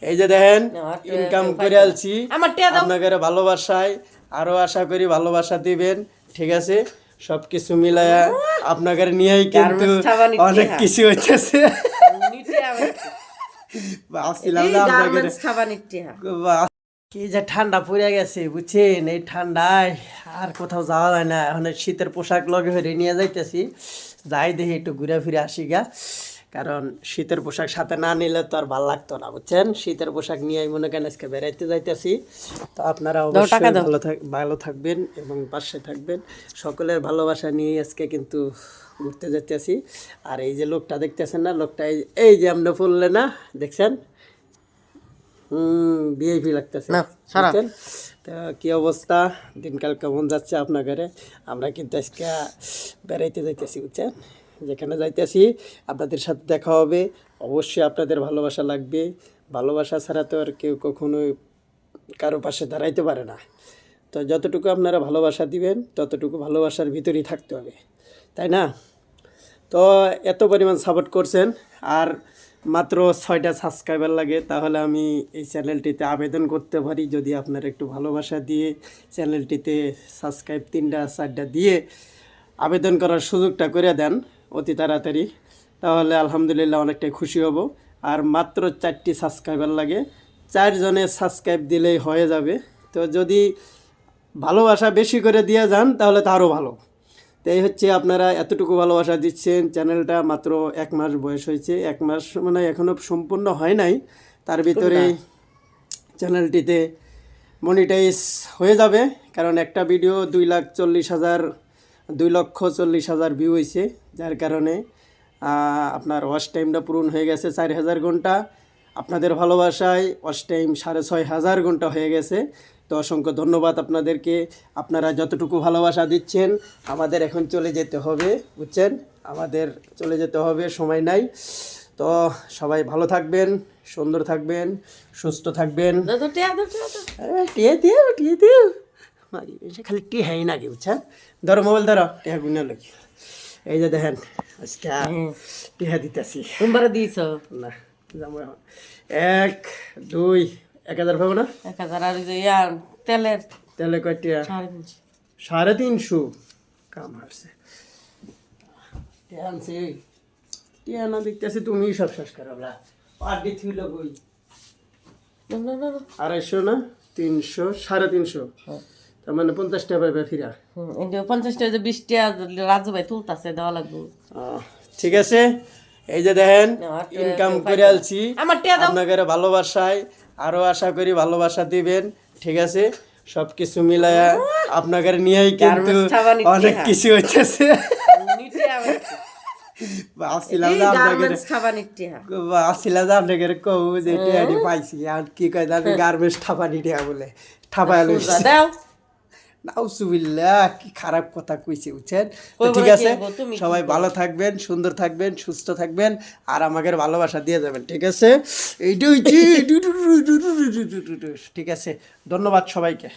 এই যে দেখেন ইনকাম করে আলছি আপনাদের ভালোবাসায়, আরো আশা করি ভালোবাসা দিবেন। ঠিক আছে, সবকিছু মিলায়া আপনাদের নিয়েই কিন্তু অনেক কিছু হইতেছে। ভাবছিলাম না আপনাদের কি যে ঠান্ডা পড়ে গেছে বুঝছেন, এই ঠান্ডায় আর কোথাও যাওয়া যায় না। এখন শীতের পোশাক লগে হয়ে নিয়ে যাইতেছি, যাই দেখি একটু ঘুরে ফিরে আসি গা। কারণ শীতের পোশাক সাথে না নিলে তো আর ভালো লাগতো না বুঝছেন। শীতের পোশাক নিয়ে মনে করেন আজকে বেড়াইতে যাইতেছি। তো আপনারা অবশ্যই ভালো থাকবেন এবং পাশে থাকবেন। সকলের ভালোবাসা নিয়ে আজকে কিন্তু ঘুরতে যেতেছি। আর এই যে লোকটা দেখতেছেন না, লোকটা এই যে আমরা পড়লে না দেখছেন, ভিআইপি লাগতেছে। তো কি অবস্থা, দিনকাল কেমন যাচ্ছে আপনার ঘরে? আমরা কিন্তু আজকে বেড়াইতে যাইতেছি বুঝছেন। যেখানে যাইতেছি আপনাদের সাথে দেখা হবে, অবশ্যই আপনাদের ভালোবাসা লাগবে। ভালোবাসা ছাড়া তো আর কেউ কখনোই কারো পাশে দাঁড়াইতে পারে না। তো যতটুকু আপনারা ভালোবাসা দিবেন ততটুকু ভালোবাসার ভিতরেই থাকতে হবে, তাই না? তো এত পরিমাণ সাপোর্ট করছেন, আর মাত্র 6টা সাবস্ক্রাইবার লাগে, তাহলে আমি এই চ্যানেলটিতে আবেদন করতে পারি। যদি আপনারা একটু ভালোবাসা দিয়ে চ্যানেলটিতে সাবস্ক্রাইব 3টা 4টা দিয়ে আবেদন করার সুযোগটা করে দেন অতি তাড়াতাড়ি, তাহলে আলহামদুলিল্লাহ অনেকটাই খুশি হব। আর মাত্র 4টি সাবস্ক্রাইবার লাগে, 4 জনের সাবস্ক্রাইব দিলেই হয়ে যাবে। তো যদি ভালোবাসা বেশি করে দিয়ে যান তাহলে তো আরও ভালো। তো এই হচ্ছে, আপনারা এতটুকু ভালোবাসা দিচ্ছেন। চ্যানেলটা মাত্র 1 মাস বয়স হয়েছে, 1 মাস মানে এখনও সম্পূর্ণ হয় নাই, তার ভিতরে চ্যানেলটিতে মনিটাইজ হয়ে যাবে। কারণ একটা ভিডিও 2,40,000 ভিউ হয়েছে, যার কারণে আপনার ওয়াচ টাইমটা পূরণ হয়ে গেছে 4,000 ঘন্টা। আপনাদের ভালোবাসায় ওয়াচ টাইম 6,500 ঘন্টা হয়ে গেছে। তো অসংখ্য ধন্যবাদ আপনাদেরকে। আপনারা যতটুকু ভালোবাসা দিচ্ছেন, আমাদের এখন চলে যেতে হবে বুঝছেন, আমাদের চলে যেতে হবে, সময় নাই। তো সবাই ভালো থাকবেন, সুন্দর থাকবেন, সুস্থ থাকবেন। খালি টিহাই নাকি বুঝছেন। ধরো মোবাইল ধরো, টিহা গুনে লাগি। এই যে দেখেন আজকে টিহা দিতেছি। দিয়েছ না যাবো এখন 1 2 1,000 পাবো না? 1,000 আর তেলে কয়টিয়া? 350 কাম হচ্ছে। টিয়ানছি টিয়ানা দেখতেছি তুমি সব শেষ করলা। পার্টি থুইল কই? 250 না 300 350, তার মানে 50 টাকা পাবে ফিরা। 50 টাকা 20 টাকা রাজু ভাই তুলতাছে, দেওয়া লাগবে। ঠিক আছে, এই যে দেখেন ইনকাম করে আলছি আপনাদের ভালোবাসায়, আরো আশা করি ভালোবাসা দিবেন। ঠিক আছে, সবকিছু মিলায়া আপনাদের নিয়েই কিন্তু অনেক কিছু হইতেছে। আসছিলাম যে আপনাদের কৌ যে টিয়াটি পাইছি, আর কি কয় আমি গার্মেন্টস ঠাপানি টিয়া বলে ঠাপায় নাউজুবিল্লাহ, কি খারাপ কথা কইছে বুঝছেন। তো ঠিক আছে, সবাই ভালো থাকবেন, সুন্দর থাকবেন, সুস্থ থাকবেন, আর আমাদের ভালোবাসা দিয়ে যাবেন। ঠিক আছে, এইটা হচ্ছে ঠিক আছে। ধন্যবাদ সবাইকে।